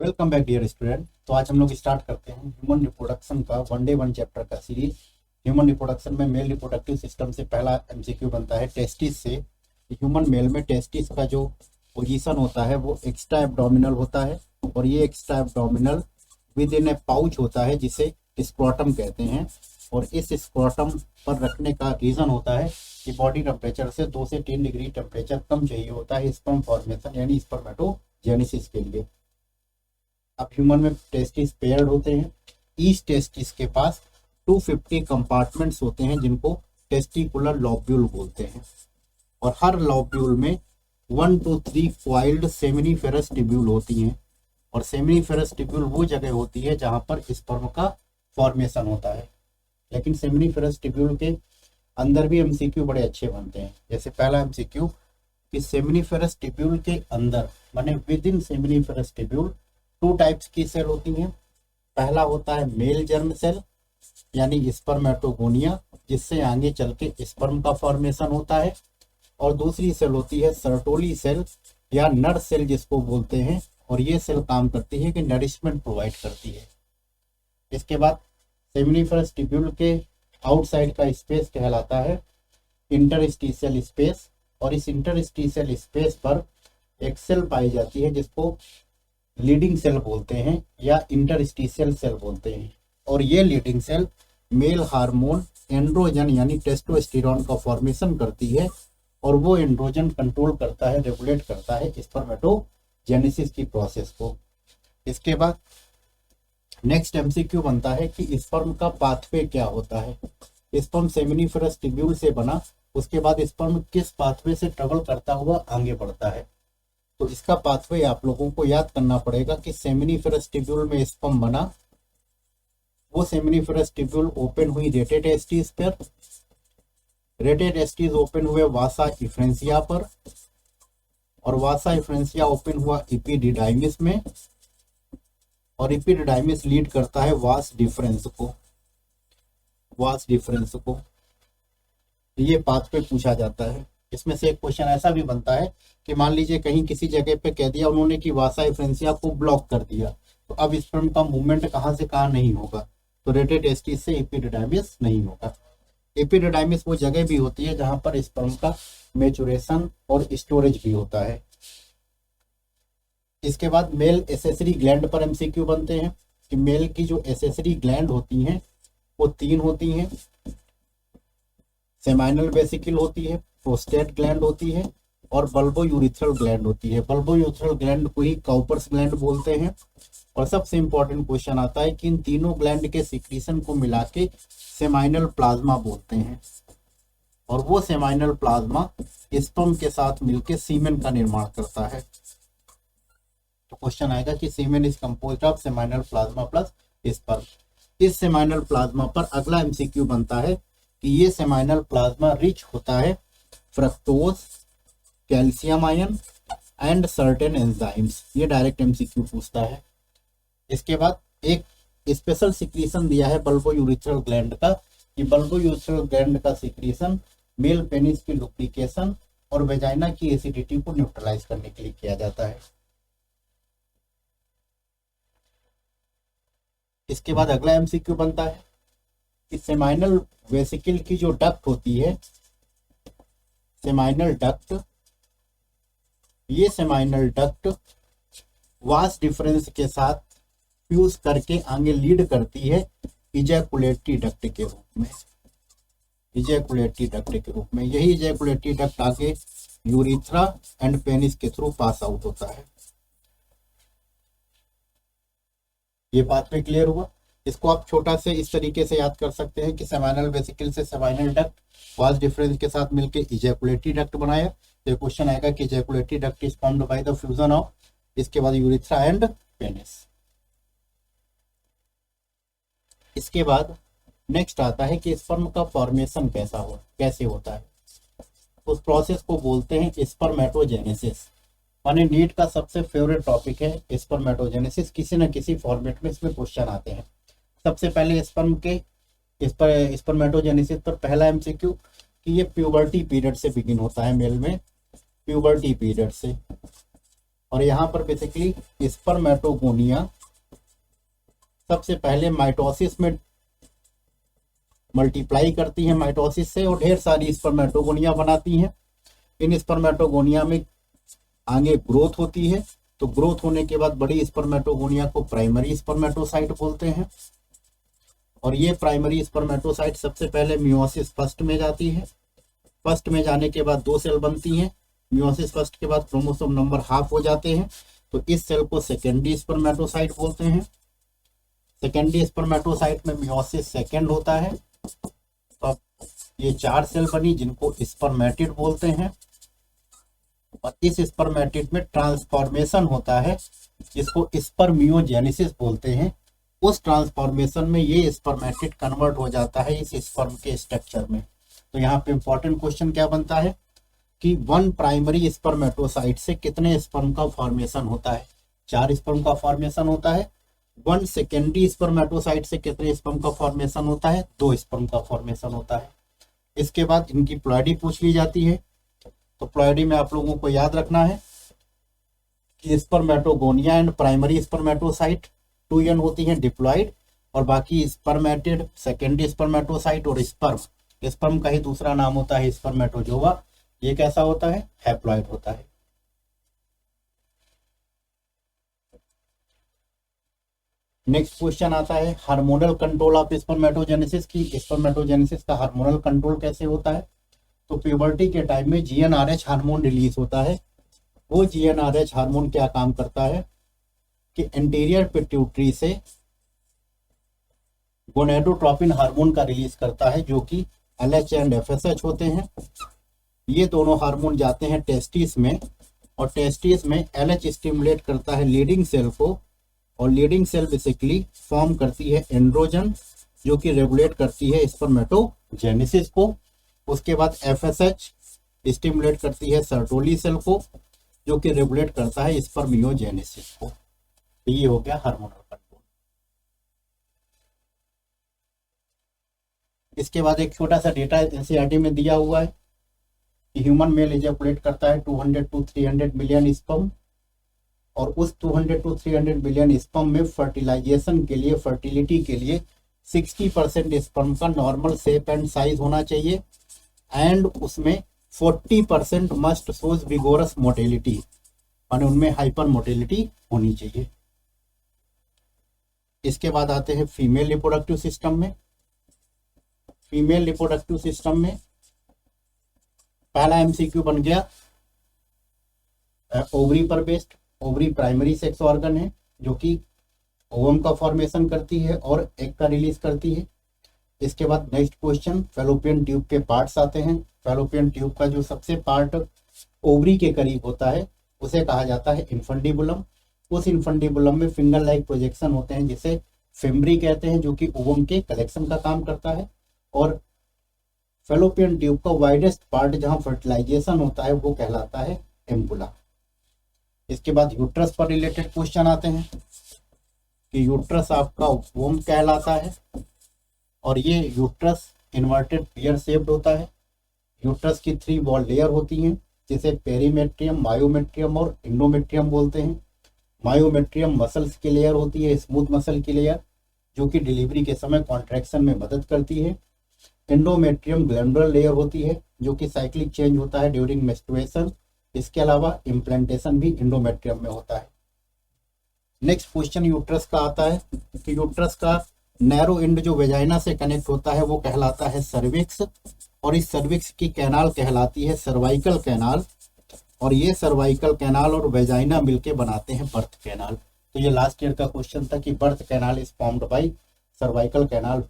Welcome back dear student. तो आज हम लोग स्टार्ट करते हैं ह्यूमन रिप्रोडक्शन का वन चैप्टर का सीरीज। ह्यूमन रिप्रोडक्शन में मेल रिप्रोडक्टिव सिस्टम से पहला एमसीक्यू बनता है टेस्टिस से। ह्यूमन मेल में टेस्टिस का जो पोजीशन होता है वो एक्स्ट्रा एब्डोमिनल होता है, और ये extra abdominal with in A pouch होता है जिसे स्क्रोटम कहते हैं। और इस स्क्रोटम पर रखने का रीज़न होता है कि बॉडी टेम्परेचर से 2 से 3 डिग्री टेम्परेचर कम चाहिए होता है स्पर्म फॉर्मेशन यानी स्पर्मेटोजेनेसिस के लिए। अब ह्यूमन में टेस्टिस पेयर्ड होते हैं। ईच टेस्टिस के पास 250 कंपार्टमेंट्स होते हैं जिनको टेस्टिकुलर लॉब्यूल बोलते हैं, और हर लॉब्यूल में 1 to 3 कॉइल्ड सेमिनिफेरस ट्यूब्यूल होती हैं। और सेमिनिफेरस ट्यूब्यूल वो जगह होती है जहां पर स्पर्म का फॉर्मेशन होता है। लेकिन सेमिनिफेरस ट्यूब्यूल के अंदर भी एमसीक्यू बड़े अच्छे बनते हैं। जैसे पहला एमसीक्यू कि सेमिनिफेरस ट्यूब्यूल के अंदर माने with in seminiferous tubule 2 types की सेल होती हैं। पहला होता है मेल जर्म सेल यानी स्पर्मेटोगोनिया, जिससे आगे चल के स्पर्म का फॉर्मेशन होता है। और दूसरी सेल होती है सर्टोली सेल या नर सेल जिसको बोलते हैं, और ये सेल काम करती है कि नरिशमेंट प्रोवाइड करती है। इसके बाद सेमिनिफेरस ट्यूब्यूल के आउटसाइड का स्पेस कहलाता है इंटरस्टिशियल स्पेस, और इस इंटरस्टिशियल स्पेस पर एक सेल पाई जाती है जिसको लीडिंग सेल बोलते हैं या इंटरस्टिशियल सेल बोलते हैं। और ये leading cell male hormone androgen यानी टेस्टोस्टेरोन का फॉर्मेशन करती है, और वो एंड्रोजन कंट्रोल करता है, रेगुलेट करता है स्पर्मेटोजेनेसिस की प्रोसेस को। इसके बाद नेक्स्ट एमसीक्यू बनता है कि स्पर्म का पाथवे क्या होता है। स्पर्म सेमिनिफेरस ट्यूब्यूल से बना, उसके बाद स्पर्म किस पाथवे से ट्रेवल करता हुआ आगे बढ़ता है। तो इसका पाथवे आप लोगों को याद करना पड़ेगा कि सेमिनिफेरस ट्यूब्यूल में स्पर्म बना, वो सेमिनिफेरस ट्यूब्यूल ओपन हुई रेटेड एस्टिस पर, रेटेड एस्टिस ओपन हुए वासा इफ्रेंसिया पर, और वासा इफ्रेंसिया ओपन हुआ इपिडिडाइमिस में, और इपिडिडाइमिस लीड करता है वास डिफरेंस को। ये पाथवे पूछा जाता है। इसमें से एक क्वेश्चन ऐसा भी बनता है कि मान लीजिए कहीं किसी जगह पे कह दिया उन्होंने कि वासा इफ्रेंसिया को ब्लॉक कर दिया, तो अब स्पर्म का मूवमेंट कहाँ से कहाँ नहीं होगा, तो रेटेड एस्टिस से एपिडिडाइमिस नहीं होगा। एपिडिडाइमिस वो जगह भी होती है जहां पर स्पर्म का मैच्योरेशन और स्टोरेज भी होता है। इसके बाद मेल एसेसरी ग्लैंड पर एमसीक्यू बनते हैं कि मेल की जो एसेसरी ग्लैंड होती हैं वो 3 होती हैं। सेमाइनल वेसिकल होती है, प्रोस्टेट ग्लैंड होती है, और बल्बो यूरिथ्रल ग्लैंड होती है। बल्बो यूरिथ्रल ग्लैंड को ही काउपर्स ग्लैंड बोलते हैं। और सबसे इंपॉर्टेंट क्वेश्चन आता है कि इन तीनों ग्लैंड के सिक्रीशन को मिला के सेमाइनल प्लाज्मा बोलते हैं, और वो सेमाइनल प्लाज्मा स्पर्म के साथ मिलकर सीमेन का निर्माण करता है। तो क्वेश्चन आएगा कि semen is composed of seminal plasma plus sperm. इस सेमाइनल प्लाज्मा पर अगला एमसीक्यू बनता है कि ये सेमाइनल प्लाज्मा रिच होता है fructose, calcium ion and certain enzymes. ये डायरेक्ट एमसीक्यू पूछता है। इसके बाद एक स्पेशल सिक्रीशन दिया है बल्बो यूरिथ्रल ग्लैंड का, कि बल्बो यूरिथ्रल ग्लैंड का सिक्रीशन मेल पेनिस की लुब्रिकेशन और वेजाइना की एसिडिटी को न्यूट्रलाइज करने के लिए किया जाता है। इसके बाद अगला एमसीक्यू बनता है कि सेमाइनल वेसिकल की जो डक्ट होती है, सेमाइनल डक्ट, ये सेमाइनल डक्ट वास डिफरेंस के साथ फ्यूज करके आगे लीड करती है इजैकुलेटरी डक्ट के रूप में। इजैकुलेटरी डक्ट के रूप में यही इजैकुलेटरी डक्ट आगे यूरिथ्रा एंड पेनिस के थ्रू पास आउट होता है। ये बात में क्लियर हुआ। इसको आप छोटा से इस तरीके से याद कर सकते हैं कि सेमाइनल वेसिकल से सेमाइनल डक्ट वास डिफरेंस के साथ मिलकर इजैकुलेटरी डक्ट बनाया। तो क्वेश्चन आएगा कि ejaculatory duct is formed by the fusion of, इसके बाद यूरिथ्रा एंड पेनिस। इसके बाद नेक्स्ट आता है कि स्पर्म का फॉर्मेशन कैसे होता है। उस प्रोसेस को बोलते हैं स्पर्मेटोजेनेसिस। माने नीट का सबसे फेवरेट टॉपिक है स्पर्मेटोजेनेसिस। किसी न किसी फॉर्मेट में इसमें क्वेश्चन आते हैं। सबसे पहले स्पर्मेटोजेनेसिस पर पहला एमसीक्यू कि ये प्यूबर्टी पीरियड से बिगिन होता है मेल में, प्यूबर्टी पीरियड से। और यहाँ पर बेसिकली स्पर्मेटोगोनिया सबसे पहले माइटोसिस में मल्टीप्लाई करती हैं माइटोसिस से और ढेर सारी स्पर्मेटोगोनिया बनाती हैं। इन स्पर्मेटोगोनिया में आगे ग्रोथ होती है, तो ग्रोथ होने के बाद बड़ी स्पर्मेटोगोनिया को प्राइमरी स्पर्मेटोसाइट बोलते हैं। और ये प्राइमरी स्पर्मेटोसाइट सबसे पहले मियोसिस फर्स्ट में जाती है। फर्स्ट में जाने के बाद 2 सेल बनती हैं। मियोसिस फर्स्ट के बाद क्रोमोसोम नंबर हाफ हो जाते हैं, तो इस सेल को सेकेंडरी स्पर्मेटोसाइट बोलते हैं। सेकेंडरी स्पर्मेटोसाइट में मियोसिस सेकेंड होता है। तो अब ये 4 सेल बनी जिनको स्पर्मेटिड बोलते हैं। और इस स्पर्मेटिड में ट्रांसफॉर्मेशन होता है जिसको स्पर्मियोजेनेसिस बोलते हैं। उस ट्रांसफॉर्मेशन में ये स्पर्मेटिड कन्वर्ट हो जाता है इस स्पर्म के स्ट्रक्चर में। तो यहाँ पे इंपॉर्टेंट क्वेश्चन क्या बनता है कि 1 प्राइमरी स्पर्मेटोसाइट से कितने स्पर्म का फॉर्मेशन होता है? 4 स्पर्म का फॉर्मेशन होता है। 1 सेकेंडरी स्पर्मेटोसाइट से कितने स्पर्म का फॉर्मेशन होता है? 2 स्पर्म का फॉर्मेशन होता है। इसके बाद इनकी प्लॉइडी पूछ ली जाती है। तो प्लॉइडी में आप लोगों को याद रखना है कि spermatogonia and primary spermatocyte 2n होती हैं डिप्लॉइड, और बाकी स्पर्मेटिड, सेकेंडरी स्पर्मेटोसाइट और स्पर्म का ही दूसरा नाम होता है स्पर्मेटोजोवा। ये कैसा होता है? हैप्लॉइड होता है। नेक्स्ट क्वेश्चन आता है हार्मोनल कंट्रोल ऑफ स्पर्मेटोजेनेसिस की। स्पर्मेटोजेनेसिस का हार्मोनल कंट्रोल कैसे होता है? तो प्यूबर्टी के टाइम में GnRH हार्मोन रिलीज होता है। वो GnRH हार्मोन क्या काम करता है कि एंटीरियर पिट्यूटरी से गोनेडोट्रोपिन हार्मोन का रिलीज करता है, जो कि LH एंड FSH होते हैं। ये दोनों हार्मोन जाते हैं टेस्टिस में, और टेस्टिस में LH स्टिमुलेट करता है लीडिंग सेल को, और लीडिंग सेल बेसिकली फॉर्म करती है एंड्रोजन जो कि रेगुलेट करती है स्पर्मेटोजेनेसिस को। उसके बाद FSH स्टिमुलेट करती है सर्टोली सेल को जो कि रेगुलेट करता है स्पर्मियोजेनेसिस को। तो ये हो गया हार्मोनल कंट्रोल। इसके बाद एक छोटा सा डेटा NCERT में दिया हुआ है कि ह्यूमन मेल इजैकुलेट करता है 200 to 300 मिलियन स्पर्म, और उस 200 to 300 मिलियन स्पर्म में फर्टिलाइजेशन के लिए, फर्टिलिटी के लिए 60% स्पर्म का नॉर्मल शेप एंड साइज होना चाहिए, एंड उसमें 40% मस्ट शोज विगोरस मोटिलिटी, यानी उनमें हाइपर मोटिलिटी होनी चाहिए। इसके बाद आते हैं फीमेल रिप्रोडक्टिव सिस्टम में। फीमेल रिप्रोडक्टिव सिस्टम में पहला MCQ बन गया ओवरी पर based. Ovary primary sex organ है जो कि ओवम का फॉर्मेशन करती है और एग का रिलीज करती है। इसके बाद नेक्स्ट क्वेश्चन फैलोपियन ट्यूब के पार्ट्स आते हैं। फैलोपियन ट्यूब का जो सबसे पार्ट ओवरी के करीब होता है उसे कहा जाता है इन्फंडिबुलम। उस इन्फंडिबुलम में फिंगर लाइक प्रोजेक्शन होते हैं जिसे फिम्ब्री कहते हैं, जो कि ओवम के कलेक्शन का काम करता है। और फैलोपियन ट्यूब का वाइडेस्ट पार्ट जहां फर्टिलाइजेशन होता है वो कहलाता है एम्पुला। इसके बाद यूट्रस पर रिलेटेड क्वेश्चन आते हैं कि यूट्रस आपका वोम कहलाता है, और ये यूट्रस इन्वर्टेड पेयर शेप्ड होता है। यूट्रस की 3 वॉल लेयर होती हैं जिसे पेरीमेट्रियम, मायोमेट्रियम और इंडोमेट्रियम बोलते हैं। मायोमेट्रियम मसल्स की लेयर होती है, स्मूथ मसल की लेयर, जो कि डिलीवरी के समय कॉन्ट्रैक्शन में मदद करती है। इंडोमेट्रियम ग्लैंडुलर लेयर होती है जो कि साइक्लिक चेंज होता है ड्यूरिंग मेंस्ट्रुएशन। इसके अलावा इम्प्लांटेशन भी इंडोमेट्रियम में होता है। नेक्स्ट क्वेश्चन यूट्रस का आता है कि यूट्रस का नैरो एंड जो वेजाइना से कनेक्ट होता है वो कहलाता है सर्विक्स, और इस सर्विक्स की कैनाल कहलाती है सर्वाइकल कैनाल, और ये सर्वाइकल कैनाल और वेजाइना मिलके बनाते हैं बर्थ कैनाल। तो ये लास्ट ईयर का क्वेश्चन था कि birth canal is formed by cervical canal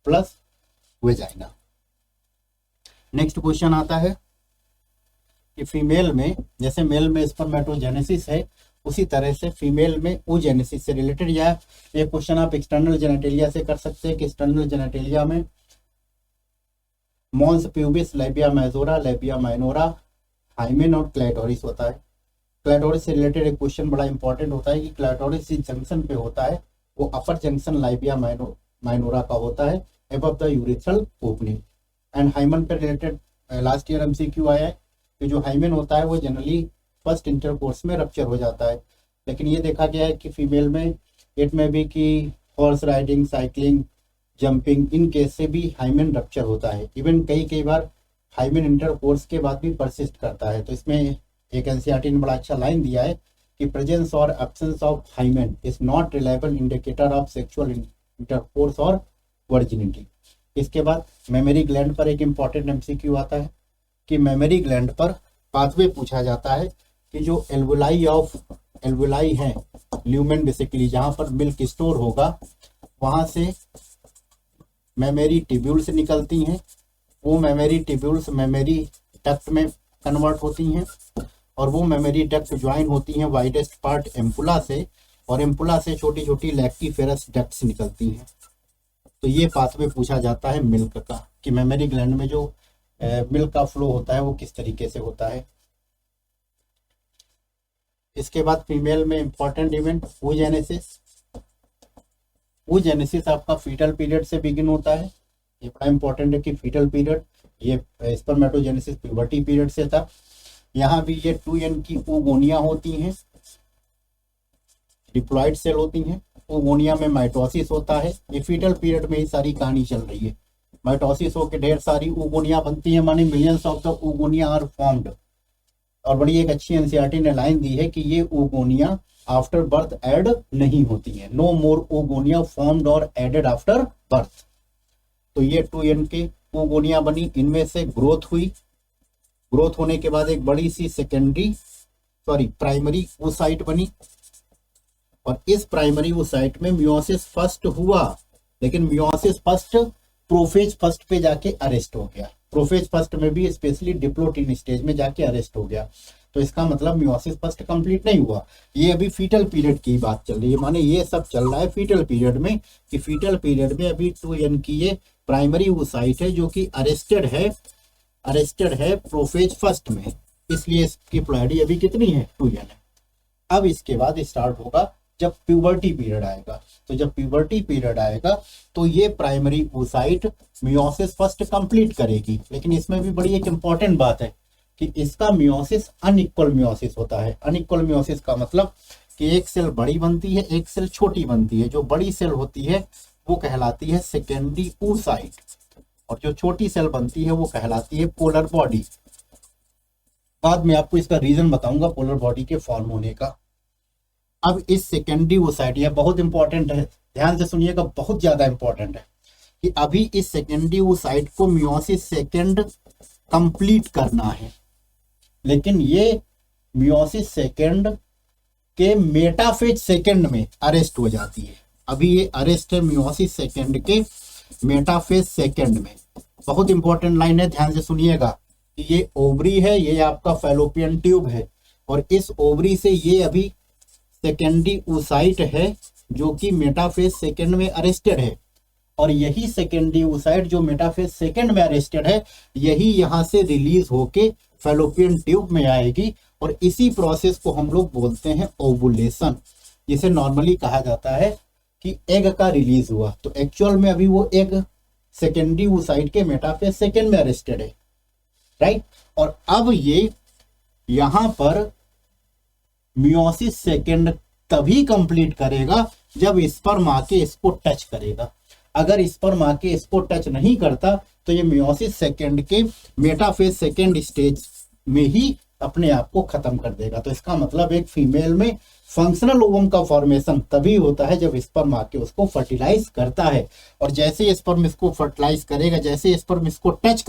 plus vagina. Next question आता है कि फीमेल में, जैसे मेल में स्पर्मेटोजेनेसिस है उसी तरह से फीमेल में oogenesis से रिलेटेड, या ये क्वेश्चन आप एक्सटर्नल जेनेटेलिया से कर सकते हैं कि एक्सटर्नल जेनेटेलिया में mons pubis, labia majora, labia minora, hymen और क्लैटोरिस होता है। क्लैटोरिस से रिलेटेड एक क्वेश्चन बड़ा इंपॉर्टेंट होता है कि क्लैटोरिस जिस जंक्शन पे होता है वो अपर जंक्शन लेबिया माइनोरा का होता है above the urethral opening. And hymen पे रिलेटेड लास्ट ईयर MCQ आया है कि जो हाइमेन होता है वो जनरली फर्स्ट इंटरकोर्स में रप्चर हो जाता है। लेकिन ये देखा गया है कि फीमेल में इट में भी कि horse riding, cycling, jumping, in case से भी हाइमेन रप्चर होता है। इवन कई बार हाइमेन इंटरकोर्स के बाद भी परसिस्ट करता है। तो इसमें एक एनसीईआरटी ने बड़ा अच्छा लाइन दिया है कि प्रेजेंस और absence of hymen is not reliable indicator of sexual intercourse और वर्जिनिटी। इसके बाद मेमोरी ग्लैंड पर एक इंपॉर्टेंट एमसीक्यू आता है कि मेमोरी ग्लैंड पर पाथवे पूछा जाता है कि जो एल्वुलाई है ल्यूमेन बेसिकली जहां पर मिल्क स्टोर होगा, वहां से मेमोरी ट्यूब्यूल्स निकलती हैं। वो मेमोरी ट्यूब्यूल्स मेमोरी डक्ट में कन्वर्ट होती हैं और वो मेमोरी डक्ट ज्वाइन होती हैं वाइडेस्ट पार्ट एम्पुला से, और एम्पुला से छोटी छोटी लैक्टिफेरस डक्ट्स निकलती हैं। तो ये पाथवे पूछा जाता है मिल्क का कि मेमोरी ग्लैंड में जो मिल्क का फ्लो होता है वो किस तरीके से होता है। इसके बाद फीमेल में इंपॉर्टेंट इवेंट oogenesis आपका फीटल पीरियड से बिगिन होता है। ये बड़ा इंपॉर्टेंट है कि फीटल पीरियड ये स्पर्मेटोजेनेसिस प्यूबर्टी पीरियड से था। यहाँ भी ये 2n की oogonia होती हैं, डिप्लॉइड सेल होती हैं। oogonia में माइटोसिस होता है। ये फीटल पीरियड में ही सारी कहानी चल रही है। माइटोसिस होकर ढेर सारी oogonia बनती है, माने millions of the oogonia are formed. और बड़ी एक अच्छी एनसीईआरटी ने लाइन दी है कि ये oogonia आफ्टर बर्थ ऐड नहीं होती है। नो मोर oogonia फॉर्म्ड और एडेड आफ्टर बर्थ। तो ये 2n के oogonia बनी, इनमें से ग्रोथ हुई। ग्रोथ होने के बाद एक बड़ी सी प्राइमरी oocyte बनी, और इस प्राइमरी oocyte में मियोसिस फर्स्ट हुआ। लेकिन मियोसिस फर्स्ट प्रोफेज फर्स्ट पे जाके अरेस्ट हो गया। प्रोफेज फर्स्ट में भी स्पेशली डिप्लोटिन स्टेज में जाके अरेस्ट हो गया। तो इसका मतलब मियोसिस फर्स्ट कंप्लीट नहीं हुआ। ये अभी फीटल पीरियड की बात चल रही है, माने ये सब चल रहा है फीटल पीरियड में, कि फीटल पीरियड में अभी 2n की ये प्राइमरी oocyte है जो कि अरेस्टेड है प्रोफेज फर्स्ट में, इसलिए इसकी प्लॉइडी अभी कितनी है 2n है। अब इसके बाद स्टार्ट होगा जब प्यूबर्टी पीरियड आएगा। तो जब प्यूबर्टी पीरियड आएगा तो ये primary oocyte meiosis first complete करेगी। लेकिन इसमें भी बड़ी एक इंपॉर्टेंट बात है कि इसका मियोसिस अनइक्वल मियोसिस होता है। अनइक्वल मियोसिस का मतलब कि एक सेल बड़ी बनती है, एक सेल छोटी बनती है। जो बड़ी सेल होती है वो कहलाती है सेकेंडरी oocyte, और जो छोटी सेल बनती है वो कहलाती है पोलर बॉडी। बाद में आपको इसका रीजन बताऊंगा पोलर बॉडी के फॉर्म होने का। अब इस सेकेंडरी oocyte, यह बहुत इंपॉर्टेंट है, ध्यान से सुनिएगा, बहुत ज्यादा इंपॉर्टेंट है कि अभी इस सेकेंडरी oocyte को मियोसिस सेकेंड कंप्लीट करना है। लेकिन ये मियोसिस सेकेंड के मेटाफेज सेकेंड में अरेस्ट हो जाती है। अभी ये अरेस्ट है मियोसिस सेकेंड के मेटाफेज सेकेंड में। बहुत इंपॉर्टेंट लाइन है, ध्यान से सुनिएगा कि ये ओवरी है, ये आपका फैलोपियन ट्यूब है, और इस ओवरी से ये अभी सेकेंडरी oocyte है जो कि मेटाफेज सेकेंड में अरेस्टेड है। और यही सेकेंडरी oocyte जो मेटाफेज सेकेंड में अरेस्टेड है, यही यहाँ से रिलीज होके फैलोपियन ट्यूब में आएगी, और इसी प्रोसेस को हम लोग बोलते हैं ओवुलेशन, जिसे नॉर्मली कहा जाता है कि एग का रिलीज हुआ। तो एक्चुअल में अभी वो एग सेकेंडरी oocyte के मेटाफेज सेकेंड में अरेस्टेड है, राइट। और अब ये यहां पर मियोसिस सेकेंड तभी कंप्लीट करेगा जब स्पर्म आके इसको टच करेगा। अगर स्पर्म आके इसको टच नहीं करता तो ये मियोसिस सेकेंड के मेटाफेज सेकेंड स्टेज में ही अपने आप को खत्म कर देगा। तो इसका मतलब एक फीमेल में फंक्शनल ओवम का फॉर्मेशन तभी होता है जब स्पर्म आके उसको फर्टिलाइज करता है। और जैसे स्पर्म इसको फर्टिलाइज करेगा, जैसे स्पर्म इसको टच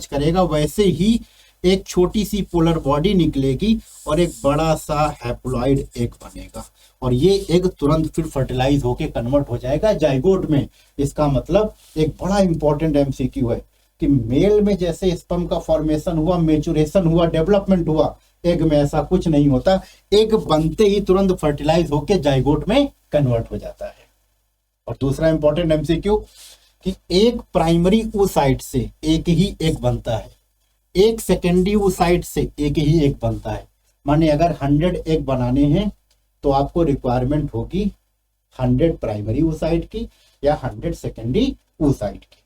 करेगा, वैसे ही एक छोटी सी पोलर बॉडी निकलेगी और एक बड़ा सा हैप्लॉइड एग बनेगा, और ये एग तुरंत फिर फर्टिलाइज होके कन्वर्ट हो जाएगा जाइगोट में। इसका मतलब एक बड़ा इंपॉर्टेंट एमसीक्यू है कि मेल में जैसे स्पर्म का फॉर्मेशन हुआ, मेचुरेशन हुआ, डेवलपमेंट हुआ, एग में ऐसा कुछ नहीं होता। एग बनते ही तुरंत फर्टिलाइज होके जाइगोट में कन्वर्ट हो जाता है। और दूसरा इंपॉर्टेंट एमसीक्यू कि एक प्राइमरी oocyte से एक ही एग बनता है, एक सेकेंडरी oocyte से एक ही एग बनता है। माने अगर 100 एग बनाने हैं तो आपको रिक्वायरमेंट होगी 100 प्राइमरी oocyte की या 100 सेकेंडरी oocyte की।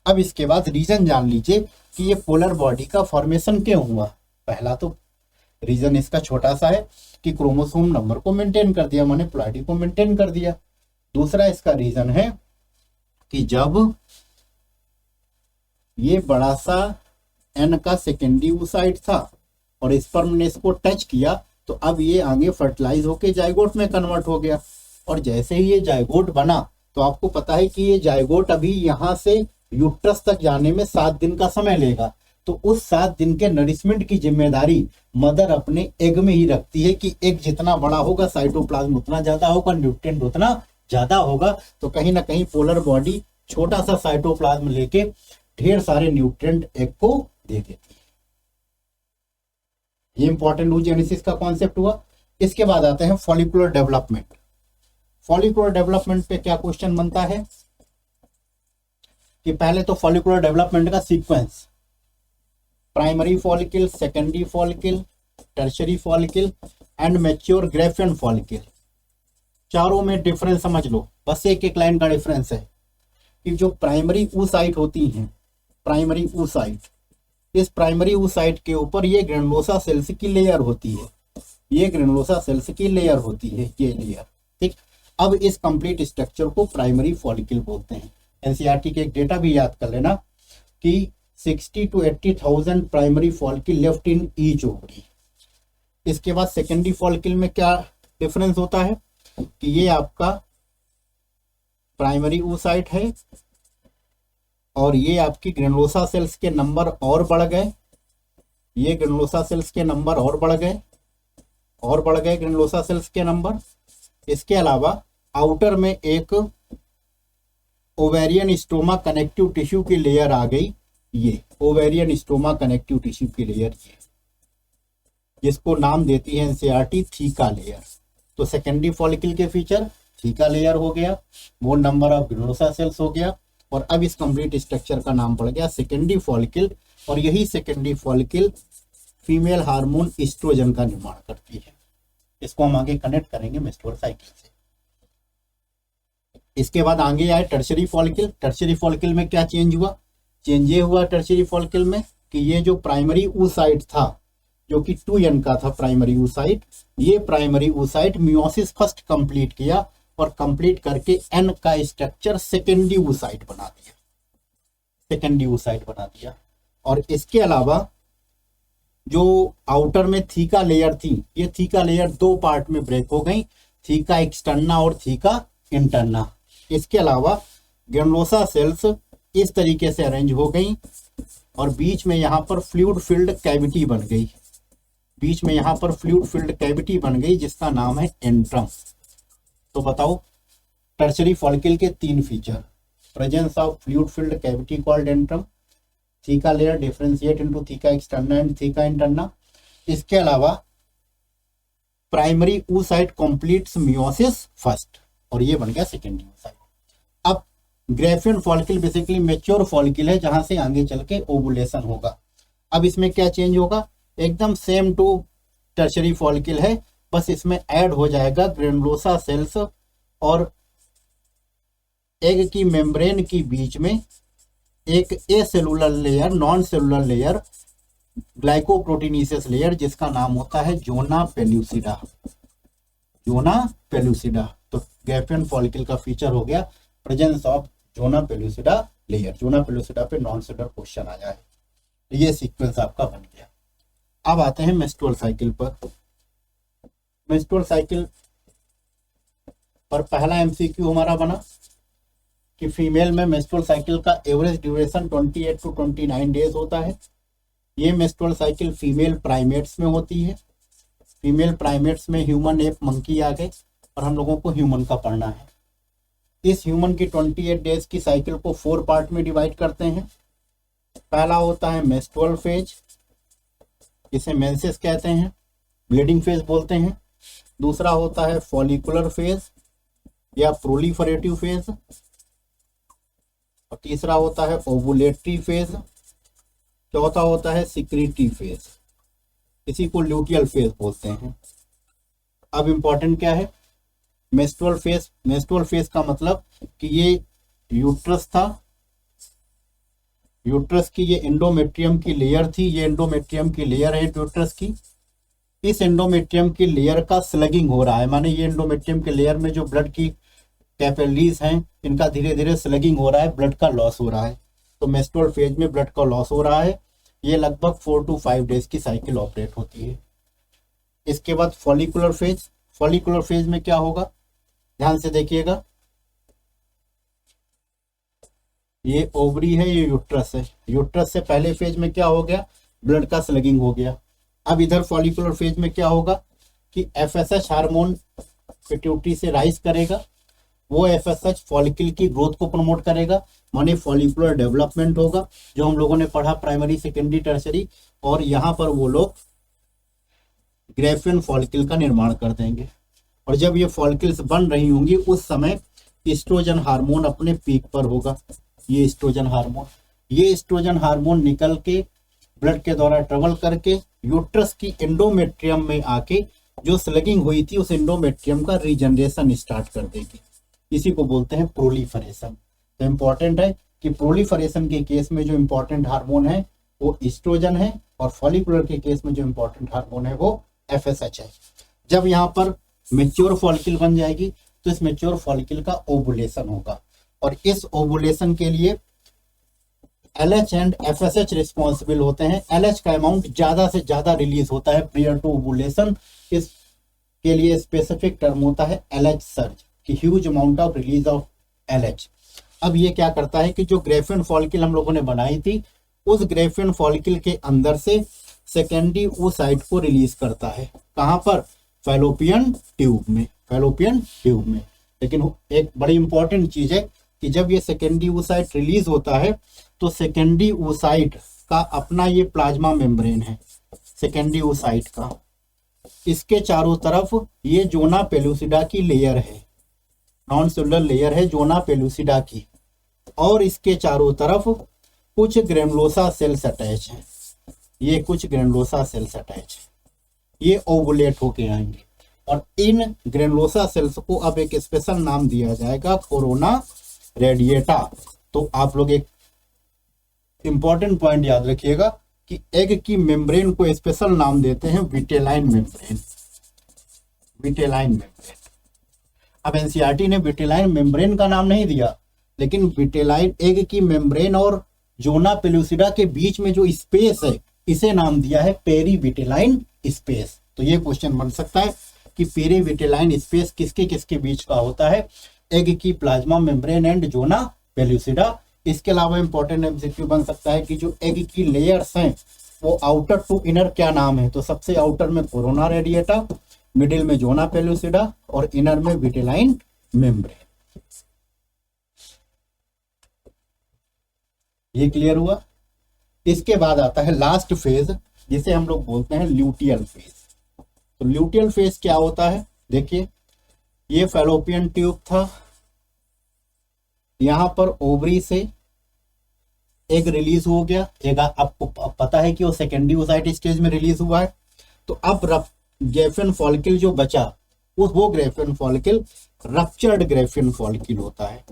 अब इसके बाद रीजन जान लीजिए कि ये पोलर बॉडी का फॉर्मेशन क्यों हुआ। पहला तो रीजन इसका छोटा सा है कि क्रोमोसोम नंबर को मेंटेन कर दिया, माने पोलैरिटी को मेंटेन कर दिया। दूसरा इसका रीजन है कि जब ये बड़ा सा एन का सेकेंडरी oocyte था और स्पर्म ने इसको टच किया तो अब ये आगे फर्टिलाइज होके जाइगोट में कन्वर्ट हो गया। और जैसे ही ये जाइगोट बना तो आपको पता है कि ये जाइगोट अभी यहाँ से यूट्रस तक जाने में 7 दिन का समय लेगा। तो उस 7 दिन के नरिशमेंट की जिम्मेदारी मदर अपने एग में ही रखती है कि एग जितना बड़ा होगा साइटोप्लाज्म उतना ज्यादा होगा, न्यूट्रिएंट उतना ज्यादा होगा। तो कहीं ना कहीं पोलर बॉडी छोटा सा साइटोप्लाज्म लेके ढेर सारे न्यूट्रिएंट एग को दे देती है। ये इंपॉर्टेंट oogenesis का कॉन्सेप्ट हुआ। इसके बाद आते हैं फॉलिकुलर डेवलपमेंट। फॉलिकुलर डेवलपमेंट पे क्या क्वेश्चन बनता है कि पहले तो फॉलिकुलर डेवलपमेंट का sequence, primary follicle, secondary follicle, tertiary follicle and mature Graafian follicle, चारों में डिफरेंस समझ लो। बस एक एक लाइन का डिफरेंस है कि जो प्राइमरी oocyte होती हैं, प्राइमरी oocyte, इस प्राइमरी oocyte के ऊपर ये ग्रेनुलोसा सेल्स की लेयर होती है, ये ग्रेनुलोसा सेल्स की लेयर होती है, ये लेयर, ठीक। अब इस कंप्लीट स्ट्रक्चर को प्राइमरी फॉलिकल बोलते हैं। एनसीईआरटी के एक डेटा भी याद कर लेना कि 60 to 80,000 primary follicle left in each ovary. इसके बाद सेकेंडरी फॉलिकल में क्या डिफरेंस होता है कि ये आपका प्राइमरी oocyte है और ये आपकी ग्रेनुलोसा सेल्स के नंबर और बढ़ गए, ये ग्रेनुलोसा सेल्स के नंबर और बढ़ गए ग्रेनुलोसा सेल्स के नंबर। इसके अलावा आउटर में एक ओवेरियन स्टोमा कनेक्टिव टिश्यू की लेयर आ गई, ये ओवेरियन स्टोमा कनेक्टिव टिश्यू की लेयर, ये जिसको नाम देती है एनसीईआरटी थीका लेयर। तो सेकेंडरी फॉलिकल के फीचर थीका लेयर हो गया, मोर नंबर ऑफ ग्रेनुलोसा सेल्स हो गया, और अब इस कंप्लीट स्ट्रक्चर का नाम पड़ गया सेकेंडरी फॉलिकल। और यही secondary follicle female hormone estrogen का निर्माण करती है। इसको हम आगे कनेक्ट करेंगे मेस्टुअल साइकिल से। इसके बाद आगे आए टर्शरी फॉलिकल। टर्शरी फॉलिकल में क्या चेंज हुआ? चेंज ये हुआ टर्शरी फॉलिकल में कि ये जो प्राइमरी oocyte था, जो कि 2n का था प्राइमरी oocyte, ये primary oocyte meiosis first complete किया और कंप्लीट करके n का स्ट्रक्चर सेकेंडरी oocyte बना दिया। और इसके अलावा जो आउटर में थीका लेयर थी, ये थीका लेयर 2 पार्ट में ब्रेक हो गई, थीका एक्सटर्ना और थीका इंटरना। इसके अलावा ग्रेनुलोसा सेल्स इस तरीके से अरेंज हो गई और बीच में यहाँ पर फ्लूइड फिल्ड कैविटी बन गई, जिसका नाम है एंट्रम। तो बताओ टर्शरी फॉलिकल के 3 feature, presence of fluid filled cavity called antrum, theca layer differentiate into theca externa and theca interna. इसके अलावा primary oocyte completes meiosis first और ये बन गया सेकेंडरी oocyte। अब Graafian follicle basically mature follicle है, जहां से आगे चल के ओवुलेशन होगा। अब इसमें क्या चेंज होगा? एकदम सेम टू टर्शरी फॉलिकल है, बस इसमें ऐड हो जाएगा ग्रेनुलोसा सेल्स और एग की मेम्ब्रेन के बीच में एक acellular layer, non cellular layer, glycoproteinaceous layer, जिसका नाम होता है जोना पेलुसिडा। तो ग्रेफियन फॉलिकल का फीचर हो गया presence of zona pellucida layer. Zona pellucida पे नॉन सेलुलर क्वेश्चन आ जाए, ये सीक्वेंस आपका बन गया। अब आते हैं मेस्ट्रुअल साइकिल पर। मेस्ट्रुअल साइकिल पर पहला एमसीक्यू हमारा बना कि फीमेल में मेस्ट्रुअल साइकिल का एवरेज ड्यूरेशन 28 to 29 डेज होता है। ये मेस्ट्रुअल साइकिल फीमेल प्राइमेट्स में होती है। फीमेल प्राइमेट्स में ह्यूमन, एप, मंकी आ गए और हम लोगों को ह्यूमन का पढ़ना है। इस ह्यूमन की 28 डेज की साइकिल को 4 पार्ट में डिवाइड करते हैं। पहला होता है मेस्ट्रुअल फेज, इसे मेंसेस कहते हैं, ब्लीडिंग फेज बोलते हैं। दूसरा होता है फॉलिकुलर फेज या प्रोलिफरेटिव फेज, और तीसरा होता है ओवुलेटरी फेज। चौथा होता है सिक्रीटरी फेज, इसी को ल्यूटियल फेज बोलते हैं। अब इंपॉर्टेंट क्या है? Menstrual phase. मेस्ट्रुअल फेज का मतलब कि ये यूट्रस था, यूट्रस की ये एंडोमेट्रियम की लेयर थी, ये एंडोमेट्रियम की लेयर है यूट्रस की। इस एंडोमेट्रियम की लेयर का स्लगिंग हो रहा है, माने ये एंडोमेट्रियम के लेयर में जो ब्लड की कैपिलरीज हैं इनका धीरे धीरे स्लगिंग हो रहा है, ब्लड का लॉस हो रहा है। तो मेस्ट्रुअल फेज में ब्लड का लॉस हो रहा है। ये लगभग 4 to 5 डेज की साइकिल ऑपरेट होती है। इसके बाद फॉलिकुलर फेज, फॉलिकुलर फेज में क्या होगा, ध्यान से देखिएगा, ये ओवरी है, ये यूट्रस है। यूट्रस से पहले फेज में क्या हो गया, ब्लड का स्लगिंग हो गया। अब इधर फॉलिकुलर फेज में क्या होगा कि एफएसएच हार्मोन पिट्यूटरी से राइज करेगा, वो एफएसएच फॉलिकल की ग्रोथ को प्रमोट करेगा, माने फॉलिकुलर डेवलपमेंट होगा, जो हम लोगों ने पढ़ा प्राइमरी सेकेंडरी टर्सरी। और यहाँ पर वो लोग ग्रेफियन फॉलिकल का निर्माण कर देंगे। और जब ये फॉलिकल्स बन रही होंगी उस समय एस्ट्रोजन हार्मोन अपने पीक पर होगा। ये एस्ट्रोजन हार्मोन निकल के ब्लड के द्वारा ट्रेवल करके यूट्रस की एंडोमेट्रियम में आके जो स्लगिंग हुई थी उस एंडोमेट्रियम का रीजनरेशन स्टार्ट कर देगी। इसी को बोलते हैं प्रोलीफरेशन। तो इंपॉर्टेंट है कि प्रोलीफरेशन के केस में जो इंपॉर्टेंट हार्मोन है वो एस्ट्रोजन है, और फॉलिकुलर के केस में जो इंपॉर्टेंट हार्मोन है वो एफएसएच है। जब यहाँ पर मेच्योर फॉलिकल बन जाएगी तो इस मेच्योर फॉलिकल का ओवुलेशन होगा, और इस ओवुलेशन के लिए LH एंड FSH रिस्पॉन्सिबल होते हैं। LH का अमाउंट ज्यादा से ज्यादा रिलीज होता है प्रियर टू ओवुलेशन। इसके लिए स्पेसिफिक टर्म होता है LH सर्ज, कि huge amount of release of LH। अब ये क्या करता है कि जो ग्रेफियन फॉलिकल हम लोगों ने बनाई थी उस ग्रेफियन फॉलिकल के अंदर से सेकेंडरी oocyte को रिलीज करता है। कहां पर, फैलोपियन ट्यूब में, फैलोपियन ट्यूब में। लेकिन एक बड़ी इंपॉर्टेंट चीज है कि जब ये सेकेंडरी oocyte रिलीज होता है तो सेकेंडरी oocyte का अपना ये प्लाज्मा मेम्ब्रेन है, सेकेंडरी oocyte का। इसके चारों तरफ ये जोना पेलुसिडा की लेयर है, नॉन सेलुलर लेयर है जोना पेलुसिडा की, और इसके चारों तरफ कुछ ग्रेनुलोसा सेल्स अटैच हैं। ये कुछ ग्रेनुलोसा सेल्स अटैच है, ये ओवुलेट होके आएंगे, और इन ग्रेनुलोसा सेल्स को अब एक स्पेशल नाम दिया जाएगा, कोरोना रेडिएटा। तो आप लोग एक इंपॉर्टेंट पॉइंट याद रखिएगा कि एग की मेम्ब्रेन को स्पेशल नाम देते हैं विटेलाइन मेम्ब्रेन, विटेलाइन मेम्ब्रेन। अब एनसीईआरटी ने विटेलाइन मेम्ब्रेन का नाम नहीं दिया, लेकिन विटेलाइन एग की मेम्ब्रेन और जोना पेलुसिडा के बीच में जो स्पेस है इसे नाम दिया है पेरीविटेलाइन स्पेस। तो ये क्वेश्चन बन सकता है कि पेरीविटेलाइन स्पेस किसके किसके बीच का होता है, एग की plasma membrane and zona pellucida. इसके अलावा इंपॉर्टेंट एमसीक्यू बन सकता है कि जो एग की लेयर्स हैं वो आउटर टू इनर क्या नाम है, तो सबसे आउटर में कोरोना रेडिएटा, मिडिल में जोना पेलुसिडा और इनर में विटेलाइन मेम्ब्रेन। ये क्लियर हुआ। इसके बाद आता है लास्ट फेज जिसे हम लोग बोलते हैं ल्यूटियल फेज। तो ल्यूटियल फेज क्या होता है, देखिए ये फैलोपियन ट्यूब था, यहां पर ओवरी से एग रिलीज हो गया, एग आपको पता है कि वो सेकेंडरी oocyte स्टेज में रिलीज हुआ है। तो अब ग्रेफियन फॉलिकल जो बचा वो Graafian follicle ruptured Graafian follicle होता है,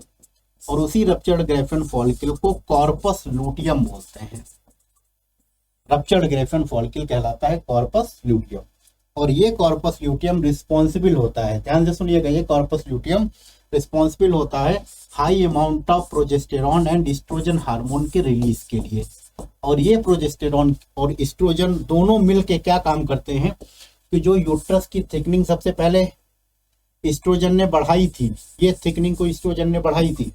और उसी रप्चर्ड ग्रेफियन फॉलिकल को कॉर्पस लूटियम बोलते हैं। रप्चर्ड ग्रेफियन फॉलिकल कहलाता है कॉर्पस लूटियम, और ये कॉर्पस लूटियम रिस्पॉन्सिबल होता है, ध्यान से सुनिएगा, ये कॉर्पस लूटियम रिस्पॉन्सिबल होता है high amount of progesterone and estrogen hormone के रिलीज के लिए। और ये प्रोजेस्टेरॉन और एस्ट्रोजन दोनों मिलके क्या काम करते हैं कि जो यूट्रस की थिकनिंग सबसे पहले एस्ट्रोजन ने बढ़ाई थी, ये थिकनिंग को एस्ट्रोजन ने बढ़ाई थी,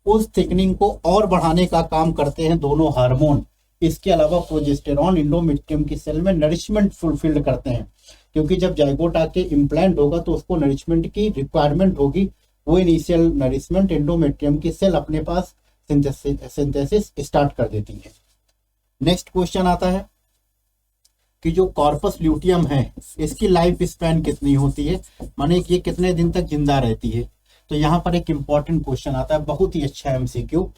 उस थिकनिंग को और बढ़ाने का काम करते हैं दोनों हार्मोन। इसके अलावा प्रोजेस्टेरॉन एंडोमेट्रियम की सेल में नरिशमेंट फुलफिल्ड करते हैं, क्योंकि जब जाइगोट आके इम्प्लांट होगा तो उसको नरिशमेंट की रिक्वायरमेंट होगी। वो इनिशियल नरिशमेंट एंडोमेट्रियम की सेल अपने पास सिंथेसिस स्टार्ट कर देती है। नेक्स्ट क्वेश्चन आता है कि जो कॉर्पस ल्यूटियम है इसकी लाइफ स्पैन कितनी होती है, माने कि ये कितने दिन तक जिंदा रहती है। तो यहाँ पर एक इंपॉर्टेंट क्वेश्चन आता है, बहुत ही अच्छा एमसीक्यू,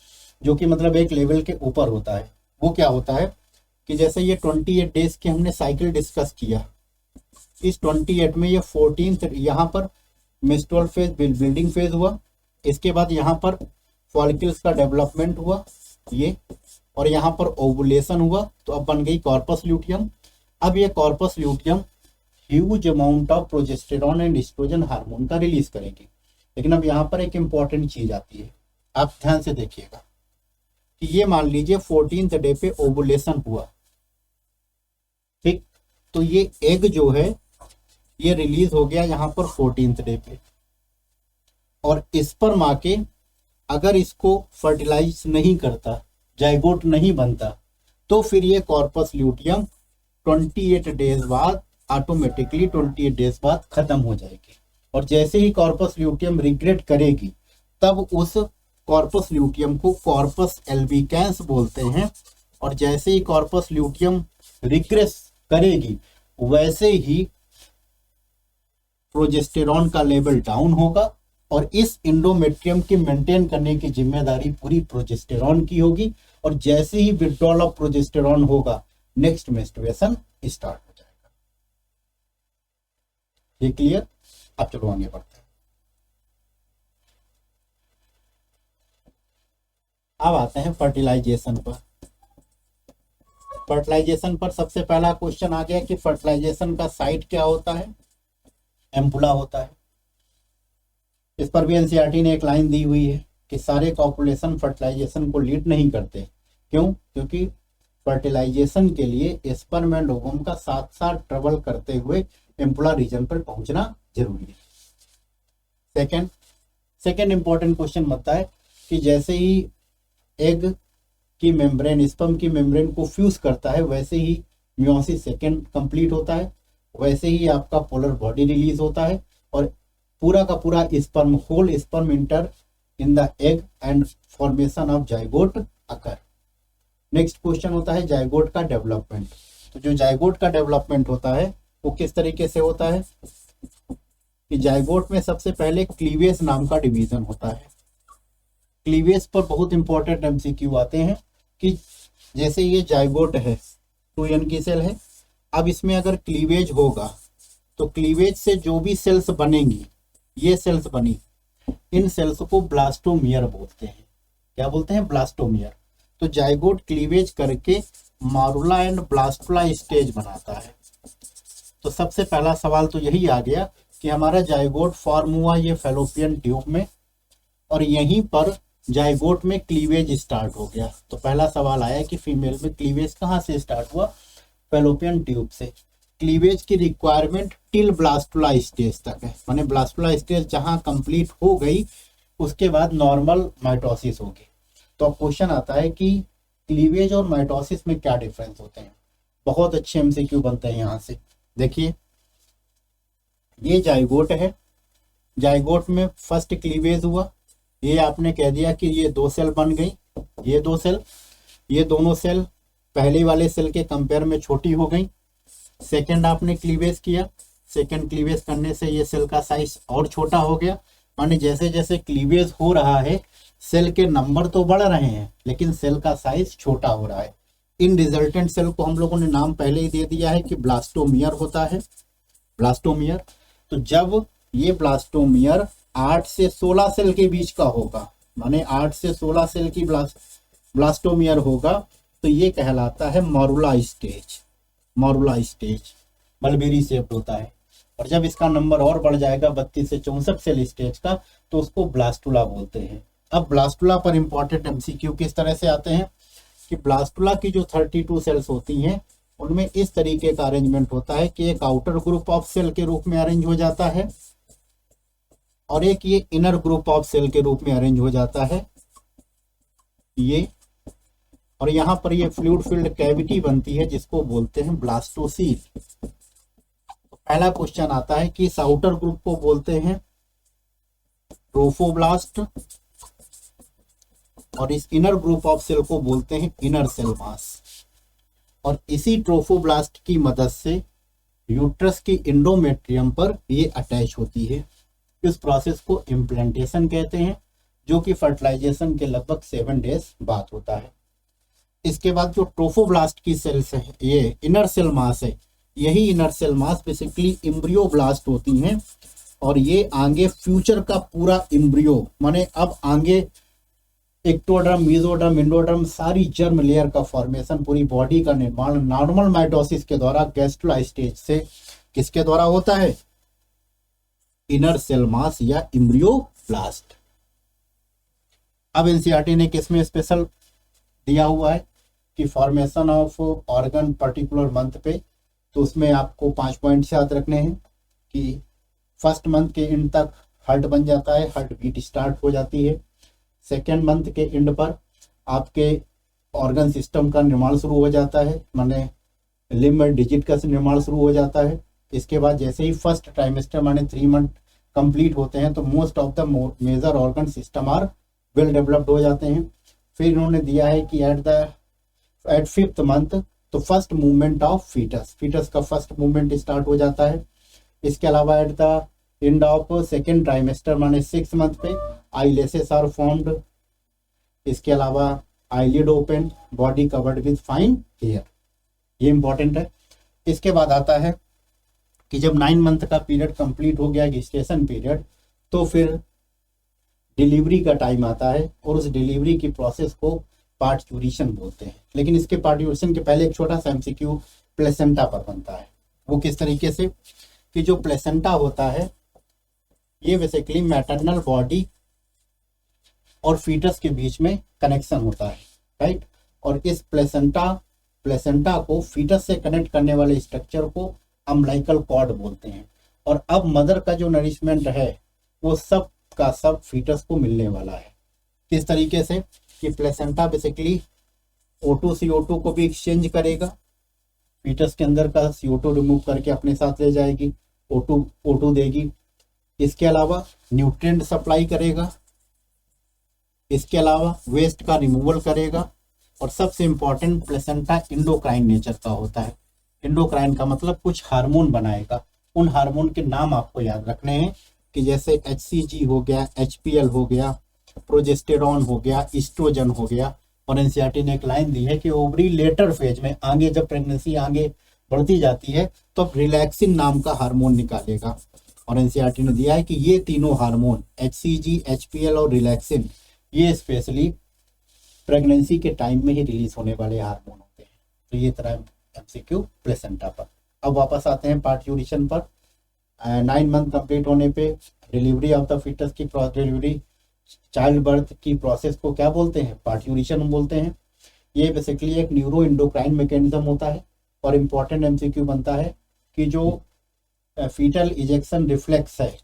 जो कि मतलब एक लेवल के ऊपर होता है। वो क्या होता है कि जैसे ये 28 डेज की हमने साइकिल डिस्कस किया, इस 28 में ये 14th यहाँ पर मेस्ट्रुअल फेज बिल्डिंग फेज हुआ, इसके बाद यहाँ पर फॉलिकल्स का डेवलपमेंट हुआ, ये और यहाँ पर ओवुलेशन हुआ तो अब बन गई कॉर्पस ल्यूटियम। अब ये corpus luteum huge amount of progesterone and estrogen hormone का रिलीज करेगी। लेकिन अब यहाँ पर एक इंपॉर्टेंट चीज आती है, आप ध्यान से देखिएगा कि ये मान लीजिए 14th डे पे ओवुलेशन हुआ, ठीक, तो ये एग जो है ये रिलीज हो गया यहाँ पर 14th डे पे, और स्पर्म आके अगर इसको फर्टिलाइज नहीं करता, जाइगोट नहीं बनता, तो फिर ये कॉर्पस ल्यूटियम 28 डेज बाद ऑटोमेटिकली 28 डेज बाद खत्म हो जाएगी। और जैसे ही कॉर्पस ल्यूटियम रिग्रेट करेगी तब उस कॉर्पस ल्यूटियम को कॉर्पस एल्बिकेंस बोलते हैं। और जैसे ही कॉर्पस ल्यूटियम रिग्रेस करेगी वैसे ही प्रोजेस्टेरॉन का लेवल डाउन होगा, और इस इंडोमेट्रियम की मेंटेन करने की जिम्मेदारी पूरी प्रोजेस्टेरॉन की होगी। और जैसे ही विड्रॉल ऑफ प्रोजेस्टेरॉन होगा नेक्स्ट मेंस्ट्रुएशन स्टार्ट हो जाएगा। ये क्लियर? अब चलो आगे बढ़ते हैं। अब आते हैं फर्टिलाइजेशन पर। फर्टिलाइजेशन पर सबसे पहला क्वेश्चन आ गया कि फर्टिलाइजेशन का साइट क्या होता है? एम्पुला होता है। इस पर भी एनसीईआरटी ने एक लाइन दी हुई है कि सारे कॉपुलेशन फर्टिलाइजेशन को लीड नहीं करते। क्यों? क्योंकि फर्टिलाइजेशन के लिए स्पर्म एंड ओवम का साथ साथ ट्रेवल करते हुए एम्पुला रीजन पर पहुंचना जरूरी है। सेकेंड इंपॉर्टेंट क्वेश्चन बनता है कि जैसे ही एग की मेम्ब्रेन स्पर्म की मेम्ब्रेन को फ्यूज करता है वैसे ही मियोसिस सेकेंड कंप्लीट होता है, वैसे ही आपका पोलर बॉडी रिलीज होता है और पूरा का पूरा sperm, whole sperm enter in the egg and formation of zygote occur. Next question होता है जाइगोट का डेवलपमेंट। तो जो जाइगोट का डेवलपमेंट होता है वो किस तरीके से होता है कि जाइगोट में सबसे पहले क्लीवेज नाम का डिवीजन होता है। क्लीवेज पर बहुत इंपॉर्टेंट एमसीक्यू आते हैं कि जैसे ये जाइगोट है, 2n की सेल है, अब इसमें अगर क्लीवेज होगा तो क्लीवेज से जो भी सेल्स बनेंगी, ये सेल्स बनी, इन सेल्स को ब्लास्टोमियर बोलते हैं। क्या बोलते हैं? ब्लास्टोमियर। तो जाइगोट क्लीवेज करके मारुला एंड ब्लास्टुला स्टेज बनाता है। तो सबसे पहला सवाल तो यही आ गया कि हमारा जाइगोट फॉर्म हुआ ये फैलोपियन ट्यूब में, और यहीं पर जाइगोट में क्लीवेज स्टार्ट हो गया। तो पहला सवाल आया कि फीमेल में क्लीवेज कहाँ से स्टार्ट हुआ? फैलोपियन ट्यूब से। क्लीवेज की रिक्वायरमेंट टिल ब्लास्टुला स्टेज तक है, माने ब्लास्टुला स्टेज जहां कंप्लीट हो गई उसके बाद नॉर्मल माइटोसिस होगी। तो अब क्वेश्चन आता है कि क्लीवेज और माइटोसिस में क्या डिफरेंस होते हैं? बहुत अच्छे एमसीक्यू बनते हैं यहाँ से। देखिए ये जाइगोट है, जाइगोट में फर्स्ट क्लीवेज हुआ, ये आपने कह दिया कि ये 2 सेल बन गई, ये 2 सेल, ये दोनों सेल पहले वाले सेल के कंपेयर में छोटी हो गई। सेकंड आपने क्लीवेज किया, सेकंड क्लीवेज करने से ये सेल का साइज और छोटा हो गया, माने जैसे जैसे क्लीवेज हो रहा है सेल के नंबर तो बढ़ रहे हैं लेकिन सेल का साइज छोटा हो रहा है। इन रिजल्टेंट सेल को हम लोगों ने नाम पहले ही दे दिया है कि ब्लास्टोमियर होता है, ब्लास्टोमियर। तो जब ये ब्लास्टोमियर 8 से 16 सेल के बीच का होगा, माने 8 से 16 सेल की ब्लास्टोमियर होगा, तो ये कहलाता है मारुला स्टेज। मारुला स्टेज मलबेरी शेप्ड होता है। और जब इसका नंबर और बढ़ जाएगा 32 से 64 सेल स्टेज का, तो उसको ब्लास्टुला बोलते हैं। अब ब्लास्टुला पर इंपॉर्टेंट एमसीक्यू किस तरह से आते हैं कि ब्लास्टुला की जो 32 सेल्स होती हैं उनमें इस तरीके का अरेंजमेंट होता है कि एक आउटर ग्रुप ऑफ सेल के रूप में अरेंज हो जाता है और एक ये इनर ग्रुप ऑफ सेल के रूप में अरेंज हो जाता है ये, और यहाँ पर ये फ्लूइड फिल्ड कैविटी बनती है जिसको बोलते हैं ब्लास्टोसील। तो पहला क्वेश्चन आता है कि इस आउटर ग्रुप को बोलते हैं ट्रोफोब्लास्ट और इस इनर ग्रुप ऑफ सेल को बोलते हैं इनर सेल मास। और इसी ट्रोफोब्लास्ट की मदद से यूट्रस की इंडोमेट्रियम पर ये अटैच होती है। इस प्रोसेस को इम्प्लांटेशन कहते हैं, जो कि फर्टिलाइजेशन के लगभग 7 डेज बाद होता है। इसके बाद जो ट्रोफोब्लास्ट की सेल्स है, ये इनर सेल मास है, यही इनर सेल मास बेसिकली इम्ब्रियोब्लास्ट होती हैं, और ये आगे फ्यूचर का पूरा इम्ब्रियो, माने अब आगे एक्टोडर्म, मेसोडर्म, इंडोडर्म, सारी जर्म लेयर का फॉर्मेशन, पूरी बॉडी का निर्माण नॉर्मल माइटोसिस के द्वारा गैस्ट्रोलाइस्टेज से किसके द्वारा होता है? इनर सेल मास या इम्ब्रियोब्लास्ट। अब एनसीईआरटी ने किसमें स्पेशल दिया हुआ है कि formation of organ particular month पे, तो उसमें आपको 5 पॉइंट्स याद रखने हैं कि फर्स्ट मंथ के एंड तक हार्ट बन जाता है, हार्ट बीट स्टार्ट हो जाती है। सेकेंड मंथ के एंड पर आपके ऑर्गन सिस्टम का निर्माण शुरू हो जाता है, माने लिम्ब डिजिट का निर्माण शुरू हो जाता है। इसके बाद जैसे ही फर्स्ट ट्राइमेस्टर माने 3 मंथ कंप्लीट होते हैं तो most of the major organ system are well developed हो जाते हैं। फिर इन्होंने दिया है कि एट 5th मंथ तो फर्स्ट मूवमेंट ऑफ फीटस का फर्स्ट मूवमेंट स्टार्ट हो जाता है। इसके अलावा at the end of second trimester माने 6 मंथ पे आईलेसेस आर फॉर्म्ड। इसके अलावा eyelid open, body covered with fine hair, ये इंपॉर्टेंट है। इसके बाद आता है कि जब 9 मंथ का पीरियड कंप्लीट हो गया, गेस्टेशन पीरियड, तो फिर डिलीवरी का टाइम आता है और उस डिलीवरी की प्रोसेस को पार्ट्यूरेशन बोलते हैं। लेकिन इसके पार्ट्यूरेशन के पहले एक छोटा सा एमसीक्यू प्लेसेंटा पर बनता है। वो किस तरीके से कि जो प्लेसेंटा होता है ये बेसिकली मैटरनल बॉडी और फीटस के बीच में कनेक्शन होता है, राइट। और इस प्लेसेंटा को फीटस से कनेक्ट करने वाले स्ट्रक्चर को अम्बिलिकल कॉर्ड बोलते हैं। और अब मदर का जो नरिशमेंट है वो सब का सब फीटस को मिलने वाला है। किस तरीके से कि प्लेसेंटा बेसिकली O2 CO2 को भी एक्सचेंज करेगा, फीटस के अंदर का CO2 रिमूव करके अपने साथ ले जाएगी, O2 देगी। इसके अलावा न्यूट्रिएंट सप्लाई करेगा, इसके अलावा वेस्ट का रिमूवल करेगा। और सबसे इंपॉर्टेंट, प्लेसेंटा इंडोक्राइन नेचर का होता है। इंडोक्राइन का मतलब कुछ हार्मोन बनाएगा। उन हार्मोन के नाम आपको याद रखने हैं कि जैसे HCG हो गया, HPL हो गया, प्रोजेस्टेरॉन हो गया, ईस्ट्रोजन हो गया। और एनसीईआरटी ने एक लाइन दी है कि ओवरी लेटर फेज में, आगे जब प्रेगनेंसी आगे बढ़ती जाती है तो रिलैक्सिन नाम का हार्मोन निकालेगा। और एनसीईआरटी ने दिया है कि ये तीनों हार्मोन HCG, HPL और रिलैक्सिन, ये स्पेशली प्रेगनेंसी के टाइम में ही रिलीज होने वाले हार्मोन होते हैं। तो ये तरह एमसीक्यू प्लेसेंटा पर। अब वापस आते हैं पार्ट्यूरेशन पर। 9 मंथ कंप्लीट होने पे डिलीवरी ऑफ द फीटस की डिलीवरी, चाइल्ड बर्थ की प्रोसेस को क्या बोलते हैं? पार्ट्यूरेशन बोलते हैं। ये बेसिकली एक न्यूरो इंडोक्राइन मैकेनिज्म होता है। और इम्पॉर्टेंट एमसीक्यू बनता है कि जो फीटल इजेक्शन रिफ्लेक्स है,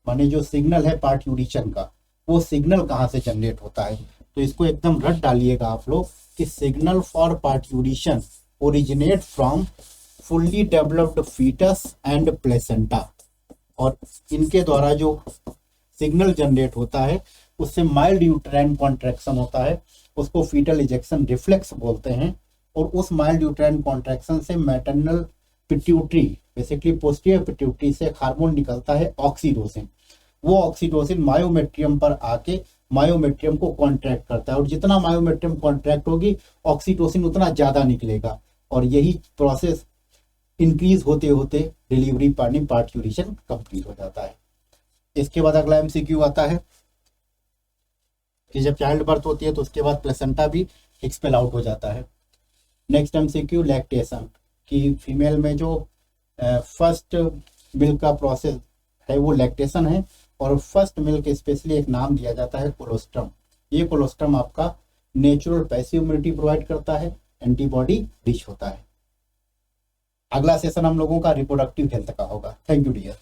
माने जो सिग्नल है पार्ट्यूरेशन का, वो सिग्नल कहाँ से जनरेट होता है? तो इसको एकदम रट डालिएगा आप लोग कि signal for parturition originate from fully developed foetus and placenta. और इनके द्वारा जो सिग्नल जनरेट होता है उससे माइल्ड यूट्राइन कॉन्ट्रैक्शन होता है, उसको फीटल इजेक्शन रिफ्लेक्स बोलते हैं। और उस माइल्ड यूट्राइन कॉन्ट्रैक्शन से maternal pituitary, basically posterior pituitary से हार्मोन निकलता है ऑक्सीटोसिन। वो ऑक्सीटोसिन मायोमेट्रियम पर आके मायोमेट्रियम को कॉन्ट्रैक्ट करता है, और जितना मायोमेट्रियम कॉन्ट्रैक्ट होगी ऑक्सीटोसिन उतना ज्यादा निकलेगा। और यही प्रोसेस इंक्रीज होते होते डिलीवरी पार्ट्यूरेशन कंप्लीट हो जाता है। इसके बाद अगला एमसीक्यू आता है कि जब चाइल्ड बर्थ होती है तो उसके बाद प्लेसेंटा भी एक्सपेल आउट हो जाता है। नेक्स्ट एमसीक्यू लैक्टेशन, कि फीमेल में जो फर्स्ट मिल्क का प्रोसेस है वो लैक्टेशन है। और फर्स्ट मिल्क स्पेशली एक नाम दिया जाता है कोलोस्ट्रम। ये कोलोस्ट्रम आपका नेचुरल पैसिव इम्यूनिटी प्रोवाइड करता है, एंटीबॉडी रिच होता है। अगला सेशन हम लोगों का रिप्रोडक्टिव हेल्थ का होगा। Thank you dear.